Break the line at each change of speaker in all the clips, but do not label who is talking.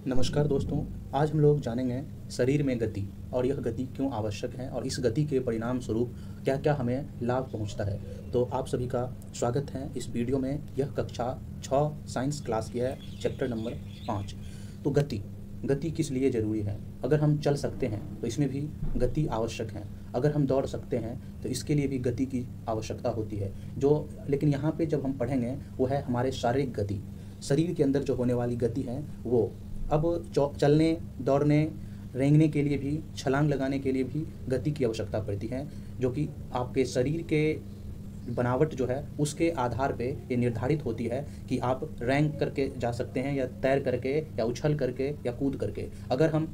नमस्कार दोस्तों। आज हम लोग जानेंगे शरीर में गति और यह गति क्यों आवश्यक है और इस गति के परिणाम स्वरूप क्या क्या हमें लाभ पहुंचता है। तो आप सभी का स्वागत है इस वीडियो में। यह कक्षा 6 साइंस क्लास की है, चैप्टर नंबर 5। तो गति किस लिए ज़रूरी है। अगर हम चल सकते हैं तो इसमें भी गति आवश्यक है। अगर हम दौड़ सकते हैं तो इसके लिए भी गति की आवश्यकता होती है। लेकिन यहाँ पे जब हम पढ़ेंगे वो है हमारे शारीरिक गति। शरीर के अंदर जो होने वाली गति है वो अब चलने, दौड़ने, रेंगने के लिए भी, छलांग लगाने के लिए भी गति की आवश्यकता पड़ती है, जो कि आपके शरीर के बनावट जो है उसके आधार पे ये निर्धारित होती है कि आप रेंग करके जा सकते हैं या तैर करके या उछल करके या कूद करके। अगर हम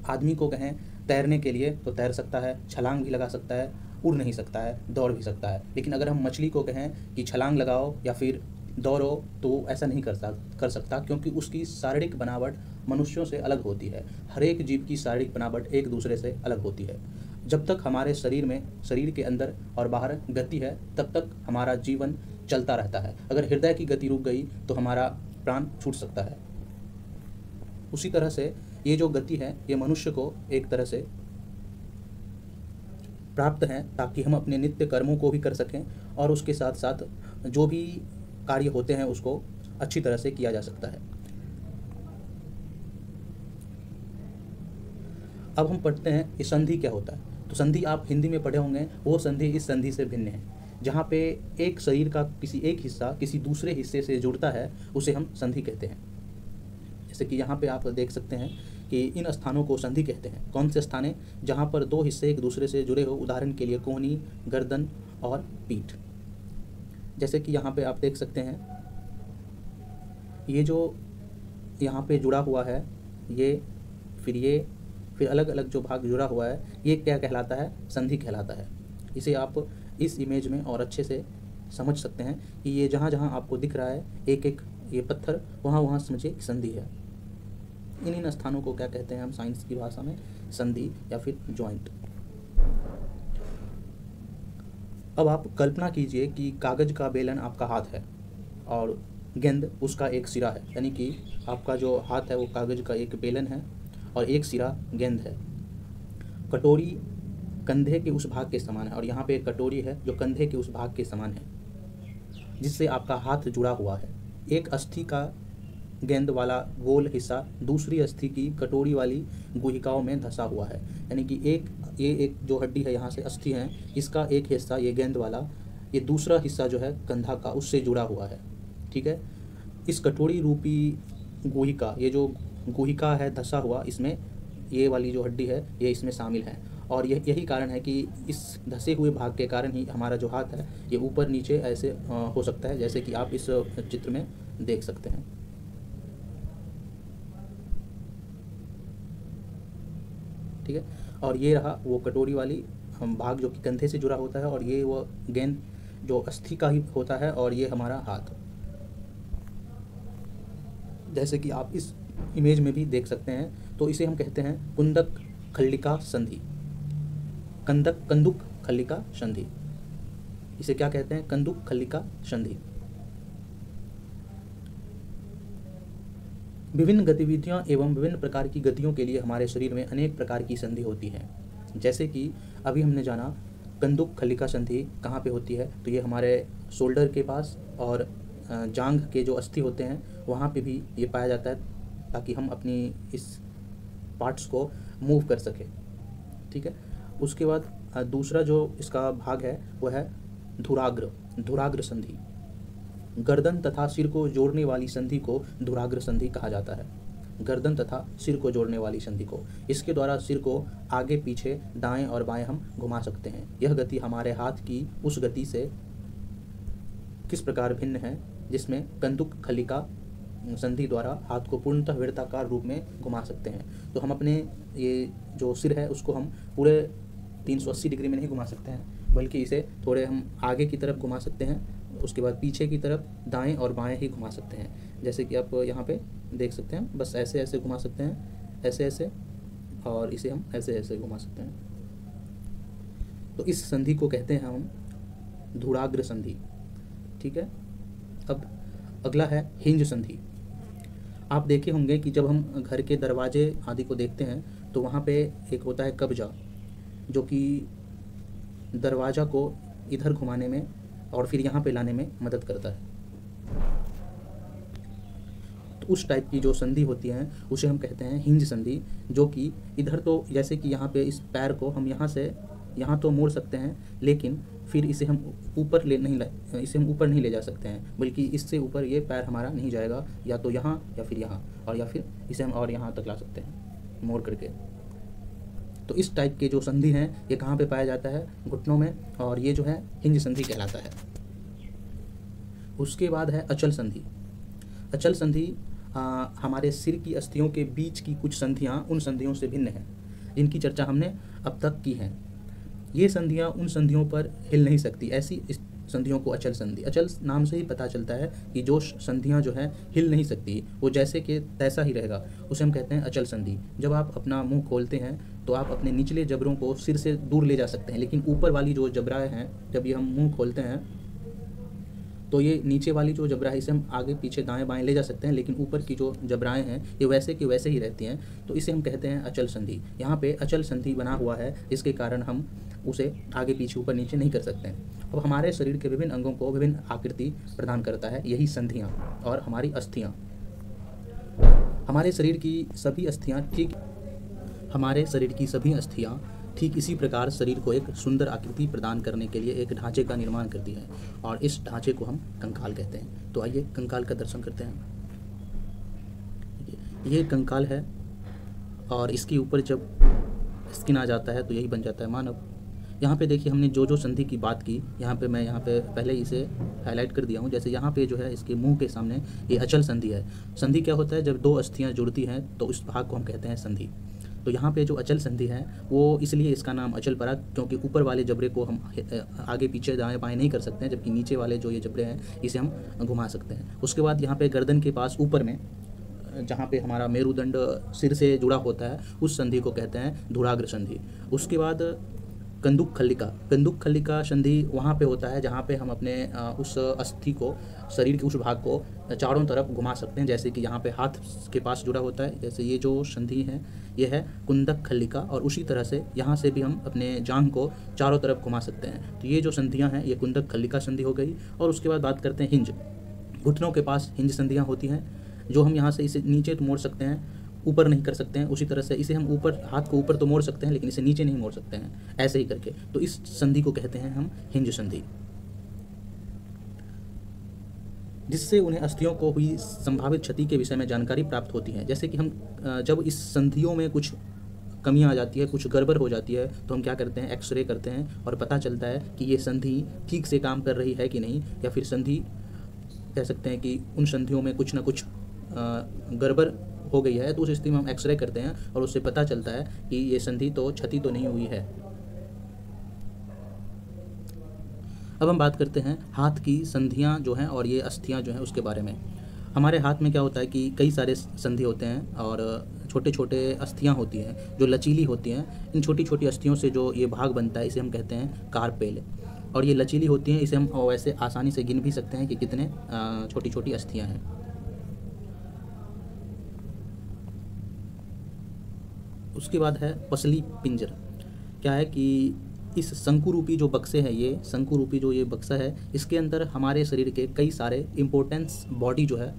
आदमी को कहें तैरने के लिए तो तैर सकता है, छलांग भी लगा सकता है, उड़ नहीं सकता है, दौड़ भी सकता है। लेकिन अगर हम मछली को कहें कि छलांग लगाओ या फिर दौड़ो तो ऐसा नहीं कर सकता, क्योंकि उसकी शारीरिक बनावट मनुष्यों से अलग होती है। हर एक जीव की शारीरिक बनावट एक दूसरे से अलग होती है। जब तक हमारे शरीर के अंदर और बाहर गति है तब तक हमारा जीवन चलता रहता है। अगर हृदय की गति रुक गई तो हमारा प्राण छूट सकता है। उसी तरह से ये जो गति है ये मनुष्य को एक तरह से प्राप्त है ताकि हम अपने नित्य कर्मों को भी कर सकें और उसके साथ साथ जो भी कार्य होते हैं उसको अच्छी तरह से किया जा सकता है। अब हम पढ़ते हैं ये संधि क्या होता है। तो संधि आप हिंदी में पढ़े होंगे, वो संधि इस संधि से भिन्न है। जहाँ पे एक शरीर का किसी एक हिस्सा किसी दूसरे हिस्से से जुड़ता है उसे हम संधि कहते हैं। जैसे कि यहाँ पे आप देख सकते हैं कि इन स्थानों को संधि कहते हैं। कौन से स्थान है? जहाँ पर दो हिस्से एक दूसरे से जुड़े हो। उदाहरण के लिए कोहनी, गर्दन और पीठ। जैसे कि यहाँ पे आप देख सकते हैं ये जो यहाँ पे जुड़ा हुआ है ये फिर अलग अलग जो भाग जुड़ा हुआ है ये क्या कहलाता है? संधि कहलाता है। इसे आप इस इमेज में और अच्छे से समझ सकते हैं कि ये जहाँ जहाँ आपको दिख रहा है एक एक ये पत्थर, वहाँ वहाँ समझिए संधि है। इन स्थानों को क्या कहते हैं हम साइंस की भाषा में? संधि या फिर जॉइंट। अब आप कल्पना कीजिए कि कागज का बेलन आपका हाथ है और गेंद उसका एक सिरा है। यानी कि आपका जो हाथ है वो कागज का एक बेलन है और एक सिरा गेंद है। कटोरी कंधे के उस भाग के समान है और यहाँ पे एक कटोरी है जो कंधे के उस भाग के समान है जिससे आपका हाथ जुड़ा हुआ है। एक अस्थि का गेंद वाला गोल हिस्सा दूसरी अस्थि की कटोरी वाली गुहिकाओं में धंसा हुआ है। यानी कि एक जो हड्डी है यहाँ से अस्थि है, इसका एक हिस्सा ये गेंद वाला, ये दूसरा हिस्सा जो है कंधा का उससे जुड़ा हुआ है। ठीक है। इस कटोरी रूपी गुहिका, ये जो गुहिका है धंसा हुआ, इसमें ये वाली जो हड्डी है ये इसमें शामिल है और यही कारण है कि इस धंसे हुए भाग के कारण ही हमारा जो हाथ है ये ऊपर नीचे ऐसे हो सकता है, जैसे कि आप इस चित्र में देख सकते हैं। ठीक है। और ये रहा वो कटोरी वाली भाग जो कि कंधे से जुड़ा होता है और ये वो गेंद जो अस्थि का ही होता है और ये हमारा हाथ, जैसे कि आप इस इमेज में भी देख सकते हैं। तो इसे हम कहते हैं कुंदक खल्लिका संधि। कंदुक खल्लिका संधि, इसे क्या कहते हैं? कंदुक खल्लिका संधि। विभिन्न गतिविधियां एवं विभिन्न प्रकार की गतियों के लिए हमारे शरीर में अनेक प्रकार की संधि होती हैं। जैसे कि अभी हमने जाना कंदुक खल्लिका संधि कहाँ पे होती है, तो ये हमारे शोल्डर के पास और जांघ के जो अस्थि होते हैं वहाँ पे भी ये पाया जाता है, ताकि हम अपनी इस पार्ट्स को मूव कर सकें। ठीक है। उसके बाद दूसरा जो इसका भाग है वो है धुराग्र संधि। गर्दन तथा सिर को जोड़ने वाली संधि को धुराग्र संधि कहा जाता है। गर्दन तथा सिर को जोड़ने वाली संधि को, इसके द्वारा सिर को आगे पीछे दाएं और बाएं हम घुमा सकते हैं। यह गति हमारे हाथ की उस गति से किस प्रकार भिन्न है जिसमें कंदुक खल्लिका संधि द्वारा हाथ को पूर्णतः वृत्ताकार रूप में घुमा सकते हैं। तो हम अपने ये जो सिर है उसको हम पूरे 380 डिग्री में नहीं घुमा सकते हैं, बल्कि इसे थोड़े हम आगे की तरफ घुमा सकते हैं, उसके बाद पीछे की तरफ दाएं और बाएं ही घुमा सकते हैं। जैसे कि आप यहाँ पे देख सकते हैं, बस ऐसे ऐसे घुमा सकते हैं, ऐसे ऐसे, और इसे हम ऐसे ऐसे घुमा सकते हैं। तो इस संधि को कहते हैं हम धुराग्र संधि। ठीक है। अब अगला है हिंज संधि। आप देखे होंगे कि जब हम घर के दरवाजे आदि को देखते हैं तो वहाँ पे एक होता है कब्जा, जो कि दरवाज़ा को इधर घुमाने में और फिर यहाँ पे लाने में मदद करता है। तो उस टाइप की जो संधि होती है उसे हम कहते हैं हिंज संधि, जो कि इधर तो जैसे कि यहाँ पे इस पैर को हम यहाँ से यहाँ तो मोड़ सकते हैं, लेकिन फिर इसे हम ऊपर नहीं ले जा सकते हैं, बल्कि इससे ऊपर ये पैर हमारा नहीं जाएगा, या तो यहाँ या फिर यहाँ, और या फिर इसे हम और यहाँ तक ला सकते हैं मोड़ करके। तो इस टाइप के जो संधि हैं ये कहाँ पे पाया जाता है? घुटनों में, और ये जो है हिंज संधि कहलाता है। उसके बाद है अचल संधि। अचल संधि हमारे सिर की अस्थियों के बीच की कुछ संधियाँ उन संधियों से भिन्न हैं जिनकी चर्चा हमने अब तक की है। ये संधियाँ उन संधियों पर हिल नहीं सकती, ऐसी इस संधियों को अचल संधि। अचल नाम से ही पता चलता है कि जो संधियाँ जो है हिल नहीं सकती, वो जैसे कि तैसा ही रहेगा, उसे हम कहते हैं अचल संधि। जब आप अपना मुंह खोलते हैं तो आप अपने निचले जबड़ों को सिर से दूर ले जा सकते हैं, लेकिन ऊपर वाली जो जबड़ाएँ हैं, जब ये हम मुंह खोलते हैं तो ये नीचे वाली जो जबड़ा है इसे हम आगे पीछे दाएं बाएं ले जा सकते हैं, लेकिन ऊपर की जो जबड़ाएं हैं ये वैसे की वैसे ही रहती हैं, तो इसे हम कहते हैं अचल संधि। यहाँ पे अचल संधि बना हुआ है, जिसके कारण हम उसे आगे पीछे ऊपर नीचे नहीं कर सकते हैं। अब हमारे शरीर के विभिन्न अंगों को विभिन्न आकृति प्रदान करता है यही संधियाँ और हमारी अस्थियाँ। हमारे शरीर की सभी अस्थियाँ ठीक इसी प्रकार शरीर को एक सुंदर आकृति प्रदान करने के लिए एक ढांचे का निर्माण करती है, और इस ढांचे को हम कंकाल कहते हैं। तो आइए कंकाल का दर्शन करते हैं। ये कंकाल है, और इसके ऊपर जब स्किन आ जाता है तो यही बन जाता है मानव। यहाँ पे देखिए हमने जो संधि की बात की, मैं यहाँ पे पहले इसे हाईलाइट कर दिया हूँ। जैसे यहाँ पे जो है इसके मुंह के सामने ये अचल संधि है। संधि क्या होता है? जब दो अस्थियाँ जुड़ती हैं तो इस भाग को हम कहते हैं संधि। तो यहाँ पे जो अचल संधि है वो इसलिए इसका नाम अचल पड़ा, क्योंकि ऊपर वाले जबड़े को हम आगे पीछे दाएं बाएं नहीं कर सकते हैं, जबकि नीचे वाले जो ये जबड़े हैं इसे हम घुमा सकते हैं। उसके बाद यहाँ पे गर्दन के पास ऊपर में जहाँ पे हमारा मेरुदंड सिर से जुड़ा होता है उस संधि को कहते हैं धुराग्र संधि। उसके बाद कंदुक खल्लिका संधि वहाँ पे होता है जहाँ पे हम अपने उस अस्थि को, शरीर के उस भाग को चारों तरफ घुमा सकते हैं, जैसे कि यहाँ पे हाथ के पास जुड़ा होता है। जैसे ये जो संधि है ये है कुंदक खल्लिका, और उसी तरह से यहाँ से भी हम अपने जांघ को चारों तरफ घुमा सकते हैं। तो ये जो संधियाँ हैं ये कुंदक खल्लिका संधि हो गई। और उसके बाद बात करते हैं हिंज। घुटनों के पास हिंज संधियाँ होती हैं, जो हम यहाँ से इसे नीचे तो मोड़ सकते हैं, ऊपर नहीं कर सकते हैं। उसी तरह से इसे हम ऊपर, हाथ को ऊपर तो मोड़ सकते हैं, लेकिन इसे नीचे नहीं मोड़ सकते हैं, ऐसे ही करके। तो इस संधि को कहते हैं हम हिंज संधि, जिससे उन्हें अस्थियों को हुई संभावित क्षति के विषय में जानकारी प्राप्त होती है। जैसे कि हम जब इस संधियों में कुछ कमियां आ जाती है, कुछ गड़बड़ हो जाती है, तो हम क्या करते हैं? एक्सरे करते हैं, और पता चलता है कि ये संधि ठीक से काम कर रही है कि नहीं, या फिर संधि कह सकते हैं कि उन संधियों में कुछ ना कुछ गड़बड़ हो गई है। तो उस स्थिति में हम एक्सरे करते हैं और उससे पता चलता है कि ये संधि तो क्षति तो नहीं हुई है। अब हम बात करते हैं हाथ की संधियां जो हैं और ये अस्थियां जो हैं उसके बारे में। हमारे हाथ में क्या होता है कि कई सारे संधि होते हैं और छोटे छोटे अस्थियां होती हैं जो लचीली होती हैं। इन छोटी छोटी अस्थियों से जो ये भाग बनता है इसे हम कहते हैं कार्पेल, और ये लचीली होती हैं। इसे हम वैसे आसानी से गिन भी सकते हैं कि कितने छोटी छोटी अस्थियां हैं। उसके बाद है पसली पिंजर। क्या है कि इस शंकुरूपी जो बक्से है, ये शंकुरूपी जो ये बक्सा है, इसके अंदर हमारे शरीर के कई सारे इम्पोर्टेंस बॉडी जो है,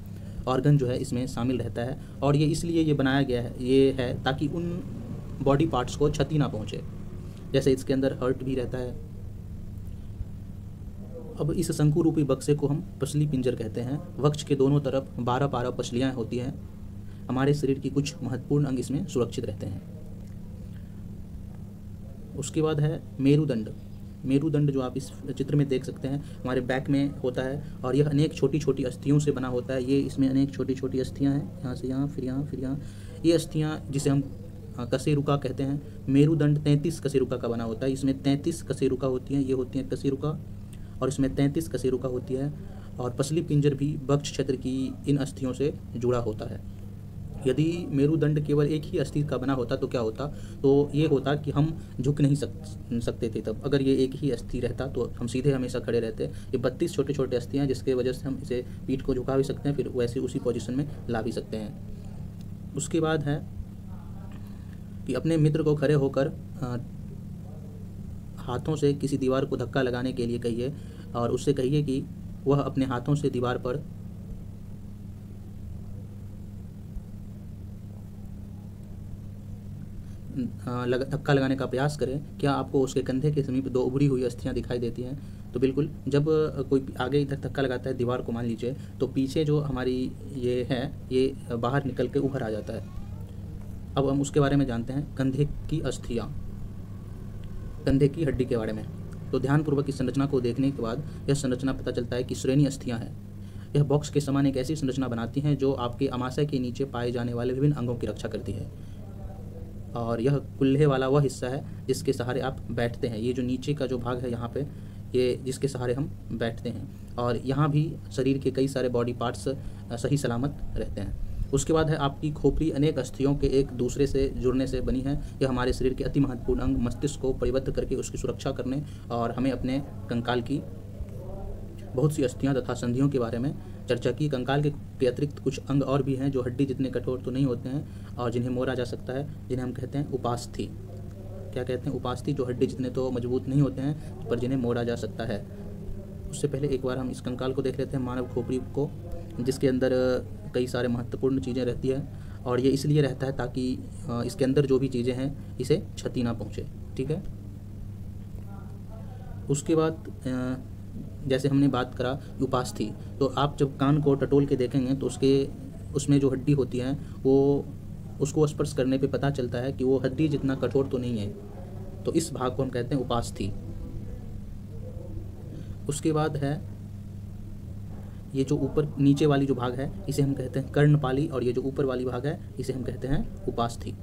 ऑर्गन जो है इसमें शामिल रहता है। और ये इसलिए ये बनाया गया है, ये है ताकि उन बॉडी पार्ट्स को क्षति ना पहुँचे। जैसे इसके अंदर हार्ट भी रहता है। अब इस शंकुरूपी बक्से को हम पसली पिंजर कहते हैं। वक्ष के दोनों तरफ 12 पसलियाँ होती हैं। हमारे शरीर की कुछ महत्वपूर्ण अंग इसमें सुरक्षित रहते हैं। उसके बाद है मेरुदंड। मेरुदंड जो आप इस चित्र में देख सकते हैं हमारे बैक में होता है, और यह अनेक छोटी छोटी अस्थियों से बना होता है। ये इसमें अनेक छोटी छोटी अस्थियां हैं, यहाँ से यहाँ, फिर यहाँ, फिर यहाँ। ये अस्थियां जिसे हम कशेरुका कहते हैं। मेरुदंड 33 कशेरुका का बना होता है। इसमें 33 कशेरुका होती हैं, ये होती हैं कशेरुका, और इसमें 33 कशेरुका होती है। और पसली पिंजर भी वक्ष क्षेत्र की इन अस्थियों से जुड़ा होता है। यदि मेरुदंड केवल एक ही अस्थि का बना होता तो क्या होता? तो ये होता कि हम झुक नहीं सकते थे तब। अगर ये एक ही अस्थि रहता तो हम सीधे हमेशा खड़े रहते। ये 32 छोटे छोटे अस्थियाँ हैं, जिसके वजह से हम इसे पीठ को झुका भी सकते हैं, फिर वैसे उसी पोजीशन में ला भी सकते हैं। उसके बाद है कि अपने मित्र को खड़े होकर हाथों से किसी दीवार को धक्का लगाने के लिए कहिए और उससे कहिए कि वह अपने हाथों से दीवार पर धक्का लगाने का प्रयास करें। क्या आपको उसके कंधे के समीप दो उभरी हुई अस्थियां दिखाई देती हैं? तो बिल्कुल, जब कोई आगे इधर धक्का लगाता है दीवार को, मान लीजिए, तो पीछे जो हमारी ये है ये बाहर निकल के उभर आ जाता है। अब हम उसके बारे में जानते हैं, कंधे की अस्थियाँ, कंधे की हड्डी के बारे में। तो ध्यानपूर्वक इस संरचना को देखने के बाद यह संरचना पता चलता है कि श्रेणी अस्थियाँ हैं। यह बॉक्स के समान एक ऐसी संरचना बनाती हैं जो आपके अमाशय के नीचे पाए जाने वाले विभिन्न अंगों की रक्षा करती है। और यह कुल्हे वाला वह हिस्सा है जिसके सहारे आप बैठते हैं। ये जो नीचे का जो भाग है यहाँ पे, ये जिसके सहारे हम बैठते हैं। और यहाँ भी शरीर के कई सारे बॉडी पार्ट्स सही सलामत रहते हैं। उसके बाद है आपकी खोपड़ी अनेक अस्थियों के एक दूसरे से जुड़ने से बनी है। यह हमारे शरीर के अति महत्वपूर्ण अंग मस्तिष्क को परिबद्ध करके उसकी सुरक्षा करने और हमें अपने कंकाल की बहुत सी अस्थियां तथा संधियों के बारे में चर्चा की। कंकाल के अतिरिक्त कुछ अंग और भी हैं जो हड्डी जितने कठोर तो नहीं होते हैं और जिन्हें मोड़ा जा सकता है, जिन्हें हम कहते हैं उपास्थि। क्या कहते हैं? उपास्थि, जो हड्डी जितने तो मजबूत नहीं होते हैं पर जिन्हें मोड़ा जा सकता है। उससे पहले एक बार हम इस कंकाल को देख लेते हैं, मानव खोपड़ी को, जिसके अंदर कई सारे महत्वपूर्ण चीज़ें रहती है। और ये इसलिए रहता है ताकि इसके अंदर जो भी चीज़ें हैं इसे क्षति ना पहुँचे। ठीक है। उसके बाद जैसे हमने बात करा उपास्थि, तो आप जब कान को टटोल के देखेंगे तो उसमें जो हड्डी होती है वो उसको स्पर्श करने पे पता चलता है कि वो हड्डी जितना कठोर तो नहीं है। तो इस भाग को हम कहते हैं उपास्थि। उसके बाद है ये जो ऊपर नीचे वाली जो भाग है इसे हम कहते हैं कर्णपाली, और ये जो ऊपर वाली भाग है इसे हम कहते हैं उपास्थि।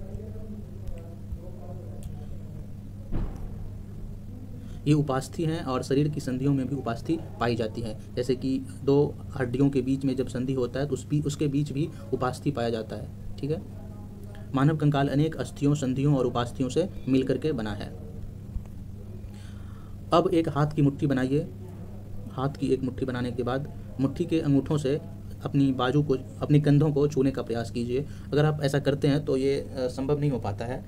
ये उपास्थि हैं और शरीर की संधियों में भी उपास्थि पाई जाती है। जैसे कि दो हड्डियों के बीच में जब संधि होता है तो उसके बीच भी उपास्थि पाया जाता है। ठीक है। मानव कंकाल अनेक अस्थियों, संधियों और उपास्थियों से मिलकर के बना है। अब एक हाथ की मुट्ठी बनाइए। हाथ की एक मुट्ठी बनाने के बाद मुट्ठी के अंगूठों से अपनी बाजू को, अपने कंधों को छूने का प्रयास कीजिए। अगर आप ऐसा करते हैं तो ये संभव नहीं हो पाता है,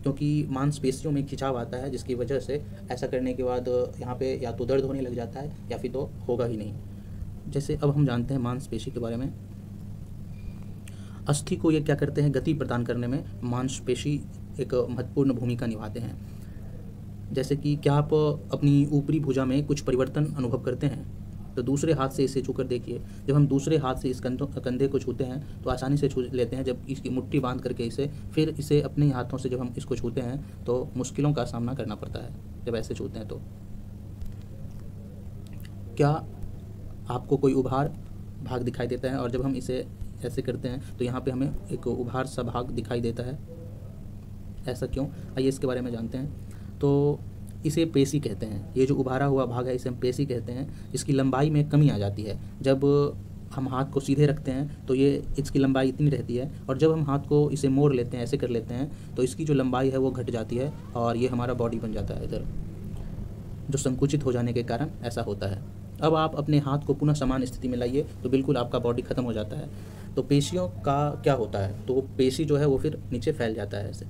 क्योंकि मांसपेशियों में खिंचाव आता है, जिसकी वजह से ऐसा करने के बाद यहाँ पे या तो दर्द होने लग जाता है या फिर तो होगा ही नहीं। जैसे अब हम जानते हैं मांसपेशी के बारे में। अस्थि को ये क्या करते हैं? गति प्रदान करने में मांसपेशी एक महत्वपूर्ण भूमिका निभाते हैं। जैसे कि क्या आप अपनी ऊपरी भुजा में कुछ परिवर्तन अनुभव करते हैं? तो दूसरे हाथ से इसे छूकर देखिए। जब हम दूसरे हाथ से इस कंधे को छूते हैं तो आसानी से छू लेते हैं। जब इसकी मुट्ठी बांध करके फिर इसे अपने हाथों से जब हम इसको छूते हैं तो मुश्किलों का सामना करना पड़ता है जब ऐसे छूते हैं। तो क्या आपको कोई उभार भाग दिखाई देता है? और जब हम इसे ऐसे करते हैं तो यहाँ पे हमें एक उभार सा भाग दिखाई देता है। ऐसा क्यों? आइए इसके बारे में जानते हैं। तो इसे पेशी कहते हैं। ये जो उभारा हुआ भाग है इसे हम पेशी कहते हैं। इसकी लंबाई में कमी आ जाती है। जब हम हाथ को सीधे रखते हैं तो ये इसकी लंबाई इतनी रहती है, और जब हम हाथ को इसे मोड़ लेते हैं, ऐसे कर लेते हैं, तो इसकी जो लंबाई है वो घट जाती है और ये हमारा बॉडी बन जाता है इधर, जो संकुचित हो जाने के कारण ऐसा होता है। अब आप अपने हाथ को पुनः समान स्थिति में लाइए तो बिल्कुल आपका बॉडी खत्म हो जाता है। तो पेशियों का क्या होता है? तो पेशी जो है वो फिर नीचे फैल जाता है ऐसे।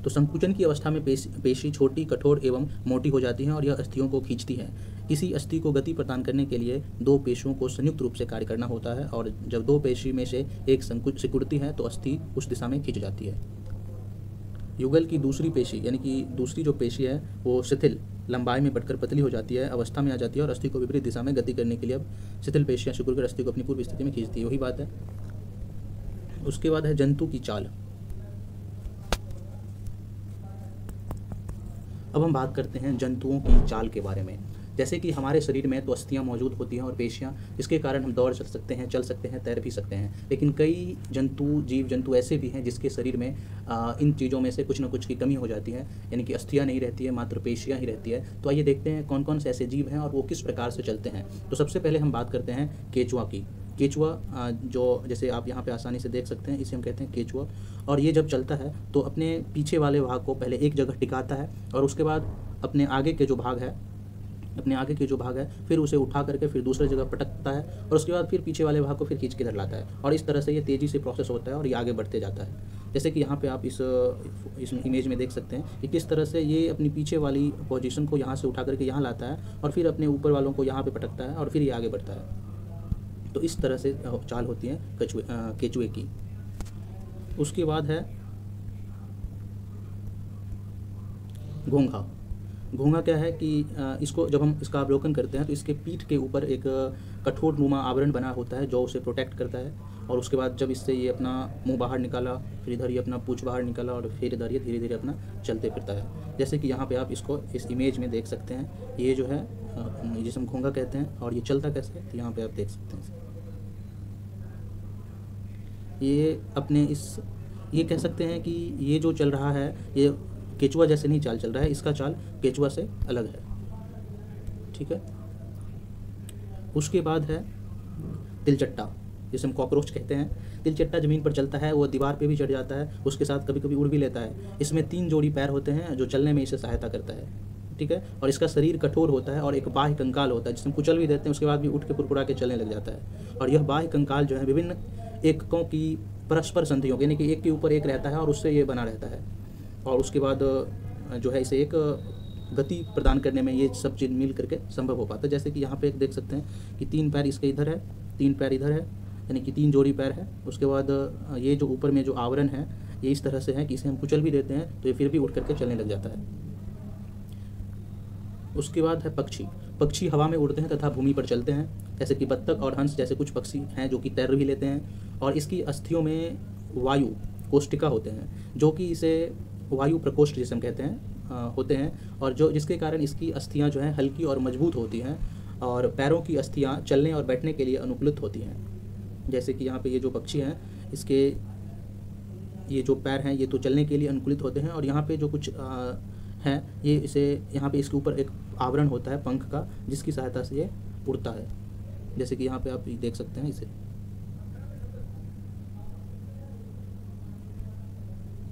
तो संकुचन की अवस्था में पेशी छोटी, कठोर एवं मोटी हो जाती हैं और यह अस्थियों को खींचती है। किसी अस्थि को गति प्रदान करने के लिए दो पेशियों को संयुक्त रूप से कार्य करना होता है, और जब दो पेशी में से एक सिकुड़ती है तो अस्थि उस दिशा में खींच जाती है। युगल की दूसरी पेशी, यानी कि दूसरी जो पेशी है वो शिथिल, लंबाई में बढ़कर पतली हो जाती है, अवस्था में आ जाती है और अस्थि को विपरीत दिशा में गति करने के लिए अब शिथिल पेशियां सिकुड़कर अस्थि को अपनी पूर्व स्थिति में खींचती है। वही बात है। उसके बाद है जंतु की चाल। अब हम बात करते हैं जंतुओं की चाल के बारे में। जैसे कि हमारे शरीर में तो अस्थियां मौजूद होती हैं और पेशियां, जिसके कारण हम दौड़ सकते हैं, चल सकते हैं, तैर भी सकते हैं। लेकिन कई जीव जंतु ऐसे भी हैं जिसके शरीर में इन चीज़ों में से कुछ न कुछ की कमी हो जाती है, यानी कि अस्थियां नहीं रहती है, मात्र पेशियां ही रहती है। तो आइए देखते हैं कौन कौन से ऐसे जीव हैं और वो किस प्रकार से चलते हैं। तो सबसे पहले हम बात करते हैं केचुआ की। केचुआ जो जैसे आप यहाँ पे आसानी से देख सकते हैं, इसे हम कहते हैं केचुआ। और ये जब चलता है तो अपने पीछे वाले भाग को पहले एक जगह टिकाता है और उसके बाद अपने आगे के जो भाग है अपने आगे के जो भाग है फिर उसे उठा करके फिर दूसरी जगह पटकता है और उसके बाद फिर पीछे वाले भाग को फिर खींच के इधर लाता है और इस तरह से ये तेज़ी से प्रोसेस होता है और ये आगे बढ़ते जाता है। जैसे कि यहाँ पे आप इस इमेज में देख सकते हैं कि किस तरह से ये अपनी पीछे वाली पोजीशन को यहाँ से उठा करके यहाँ लाता है और फिर अपने ऊपर वालों को यहाँ पे पटकता है और फिर ये आगे बढ़ता है। तो इस तरह से चाल होती है केचुए की। उसके बाद है घोंघा। घोंघा क्या है कि इसको जब हम इसका अवलोकन करते हैं तो इसके पीठ के ऊपर एक कठोर नुमा आवरण बना होता है जो उसे प्रोटेक्ट करता है। और उसके बाद जब इससे ये अपना मुंह बाहर निकाला, फिर इधर ये अपना पूंछ बाहर निकाला और फिर इधर ये धीरे धीरे अपना चलते फिरता है। जैसे कि यहाँ पे आप इसको इस इमेज में देख सकते हैं। ये जो है जिसे हम घोंघा कहते हैं और ये चलता कैसे है तो यहाँ पे आप देख सकते हैं। ये अपने ये कह सकते हैं कि ये जो चल रहा है ये केचुआ जैसे नहीं चाल चल रहा है, इसका चाल केचुआ से अलग है। ठीक है। उसके बाद है तिलचट्टा, जिसे हम कॉकरोच कहते हैं। तिलचट्टा ज़मीन पर चलता है, वो दीवार पे भी चढ़ जाता है, उसके साथ कभी कभी उड़ भी लेता है। इसमें 3 जोड़ी पैर होते हैं जो चलने में इसे सहायता करता है। ठीक है। और इसका शरीर कठोर होता है और एक बाह्य कंकाल होता है जिसे हम कुचल भी देते हैं, उसके बाद भी उठ के कुरकुरा के चलने लग जाता है। और यह बाह्य कंकाल जो है विभिन्न एककों की परस्पर संधियों यानी कि एक के ऊपर एक रहता है और उससे ये बना रहता है। और उसके बाद जो है इसे एक गति प्रदान करने में ये सब चीज़ मिल करके संभव हो पाता है। जैसे कि यहाँ पे एक देख सकते हैं कि 3 पैर इसके इधर है, 3 पैर इधर है, यानी कि 3 जोड़ी पैर है। उसके बाद ये जो ऊपर में जो आवरण है ये इस तरह से है कि इसे हम कुचल भी देते हैं तो ये फिर भी उठ करके चलने लग जाता है। उसके बाद है पक्षी। पक्षी हवा में उड़ते हैं तथा भूमि पर चलते हैं, जैसे कि बत्तख और हंस जैसे कुछ पक्षी हैं जो कि तैर भी लेते हैं। और इसकी अस्थियों में वायु कोष्टिका होते हैं जो कि इसे वायु प्रकोष्ठ जिसे हम कहते हैं होते हैं, और जो जिसके कारण इसकी अस्थियां जो हैं हल्की और मजबूत होती हैं और पैरों की अस्थियां चलने और बैठने के लिए अनुकूलित होती हैं। जैसे कि यहाँ पे ये जो पक्षी हैं इसके ये जो पैर हैं ये तो चलने के लिए अनुकूलित होते हैं और यहाँ पे जो कुछ हैं ये इसे यहाँ पे इसके ऊपर एक आवरण होता है पंख का जिसकी सहायता से ये उड़ता है। जैसे कि यहाँ पे आप देख सकते हैं इसे।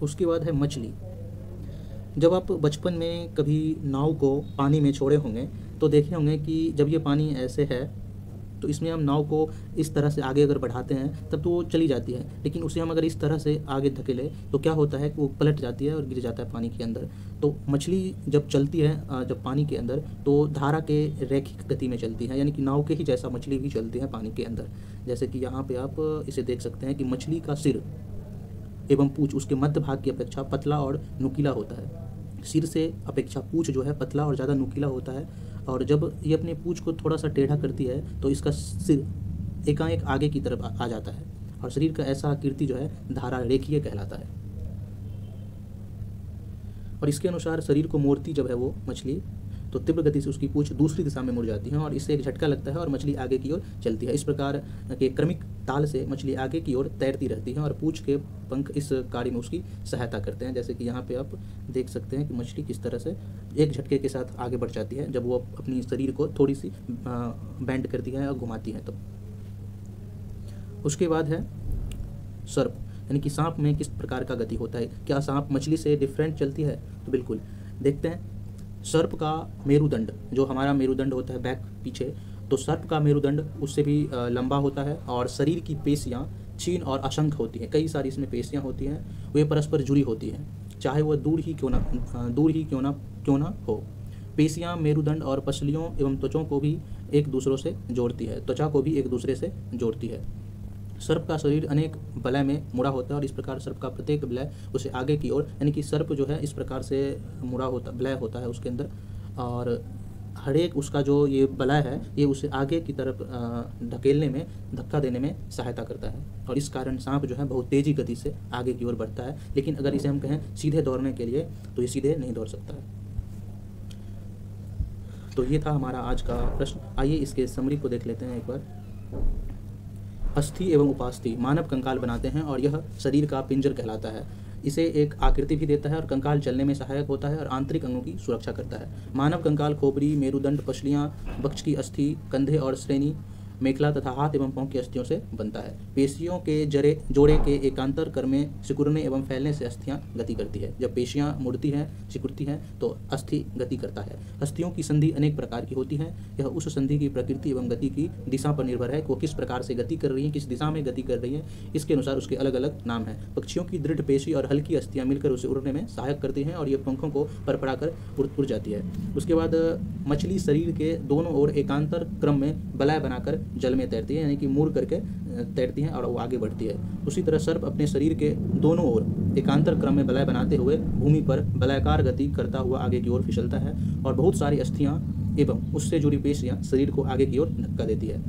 उसके बाद है मछली। जब आप बचपन में कभी नाव को पानी में छोड़े होंगे तो देखे होंगे कि जब ये पानी ऐसे है तो इसमें हम नाव को इस तरह से आगे अगर बढ़ाते हैं तब तो वो चली जाती है, लेकिन उसे हम अगर इस तरह से आगे धकेले तो क्या होता है कि वो पलट जाती है और गिर जाता है पानी के अंदर। तो मछली जब चलती है जब पानी के अंदर तो धारा के रैखिक गति में चलती है, यानी कि नाव के ही जैसा मछली भी चलती है पानी के अंदर। जैसे कि यहाँ पे आप इसे देख सकते हैं कि मछली का सिर एवं पूँछ उसके मध्य भाग की अपेक्षा पतला और नुकीला होता है। सिर से अपेक्षा पूँछ जो है पतला और ज़्यादा नुकीला होता है, और जब ये अपने पूँछ को थोड़ा सा टेढ़ा करती है तो इसका सिर एकाएक आगे की तरफ आ जाता है और शरीर का ऐसा आकृति जो है धारा रेखीय कहलाता है। और इसके अनुसार शरीर को मोड़ती जब है वो मछली तो तीव्र गति से उसकी पूँछ दूसरी दिशा में मुड़ जाती है और इससे एक झटका लगता है और मछली आगे की ओर चलती है। इस प्रकार के क्रमिक ताल से मछली आगे की ओर तैरती रहती है और पूँछ के पंख इस कार्य में उसकी सहायता करते हैं। जैसे कि यहाँ पे आप देख सकते हैं कि मछली किस तरह से एक झटके के साथ आगे बढ़ जाती है जब वो अपनी शरीर को थोड़ी सी बैंड करती है और घुमाती है तब। उसके बाद है सर्प, यानी कि सांप में किस प्रकार का गति होता है। क्या सांप मछली से डिफरेंट चलती है? तो बिल्कुल। देखते हैं सर्प का मेरुदंड, जो हमारा मेरुदंड होता है बैक पीछे, तो सर्प का मेरुदंड उससे भी लंबा होता है और शरीर की पेशियाँ क्षीण और असंख्य होती हैं। कई सारी इसमें पेशियाँ होती हैं, वे परस्पर जुड़ी होती हैं, चाहे वह दूर ही क्यों ना हो। पेशियाँ मेरुदंड और पसलियों एवं त्वचा को भी एक दूसरे से जोड़ती है। सर्प का शरीर अनेक वलय में मुड़ा होता है और इस प्रकार सर्प का प्रत्येक वलय उसे आगे की ओर, यानी कि सर्प जो है इस प्रकार से मुड़ा होता वलय होता है उसके अंदर, और हर एक उसका जो ये वलय है ये उसे आगे की तरफ धकेलने में, धक्का देने में सहायता करता है। और इस कारण सांप जो है बहुत तेज़ी गति से आगे की ओर बढ़ता है, लेकिन अगर इसे हम कहें सीधे दौड़ने के लिए तो ये सीधे नहीं दौड़ सकता है। तो ये था हमारा आज का प्रश्न। आइए इसके समरी को देख लेते हैं एक बार। अस्थि एवं उपास्थि मानव कंकाल बनाते हैं और यह शरीर का पिंजर कहलाता है। इसे एक आकृति भी देता है और कंकाल चलने में सहायक होता है और आंतरिक अंगों की सुरक्षा करता है। मानव कंकाल खोपड़ी, मेरुदंड, पसलियाँ, वक्ष की अस्थि, कंधे और श्रेणी मेखला तथा हाथ एवं पांव की अस्थियों से बनता है। पेशियों के जोड़े के एकांतर क्रम में सिकुड़ने एवं फैलने से अस्थियां गति करती है। जब पेशियां मुड़ती हैं, सिकुड़ती हैं तो अस्थि गति करता है। अस्थियों की संधि अनेक प्रकार की होती है। यह उस संधि की प्रकृति एवं गति की दिशा पर निर्भर है कि वो किस प्रकार से गति कर रही है, किस दिशा में गति कर रही है, इसके अनुसार उसके अलग अलग नाम हैं। पक्षियों की दृढ़ पेशी और हल्की अस्थियां मिलकर उसे उड़ने में सहायक करती हैं और ये पंखों को फड़फड़ाकर उड़ जाती है। उसके बाद मछली शरीर के दोनों ओर एकांतर क्रम में बलय बनाकर जल में तैरती है, यानी कि मुड़ करके तैरती हैं और वो आगे बढ़ती है। उसी तरह सर्प अपने शरीर के दोनों ओर एकांतर क्रम में बलय बनाते हुए भूमि पर बलयाकार गति करता हुआ आगे की ओर फिसलता है और बहुत सारी अस्थियां एवं उससे जुड़ी पेशियां शरीर को आगे की ओर धक्का देती है।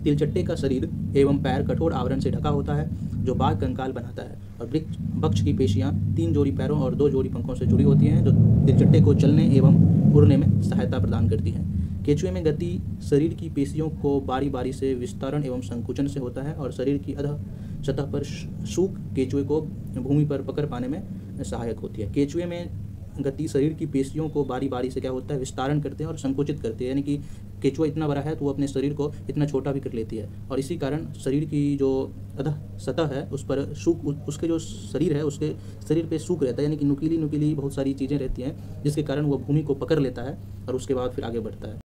तिलचट्टे का शरीर एवं पैर कठोर आवरण से ढका होता है जो बाघ कंकाल बनाता है और वृक्ष की पेशियां 3 जोड़ी पैरों और 2 जोड़ी पंखों से जुड़ी होती हैं जो तिलचट्टे को चलने एवं उड़ने में सहायता प्रदान करती हैं। केंचुए में गति शरीर की पेशियों को बारी बारी से विस्तारण एवं संकुचन से होता है और शरीर की अधः सतह पर सूख केंचुए को भूमि पर पकड़ पाने में सहायक होती है। केंचुए में गति शरीर की पेशियों को बारी बारी से क्या होता है, विस्तारण करते हैं और संकुचित करते हैं, यानी कि केंचुआ इतना बड़ा है तो वो अपने शरीर को इतना छोटा भी कर लेती है और इसी कारण शरीर की जो अधः सतह है उस पर सूख, उसके जो शरीर है उसके शरीर पे सूख रहता है, यानी कि नुकीली नुकीली बहुत सारी चीज़ें रहती हैं जिसके कारण वो भूमि को पकड़ लेता है और उसके बाद फिर आगे बढ़ता है।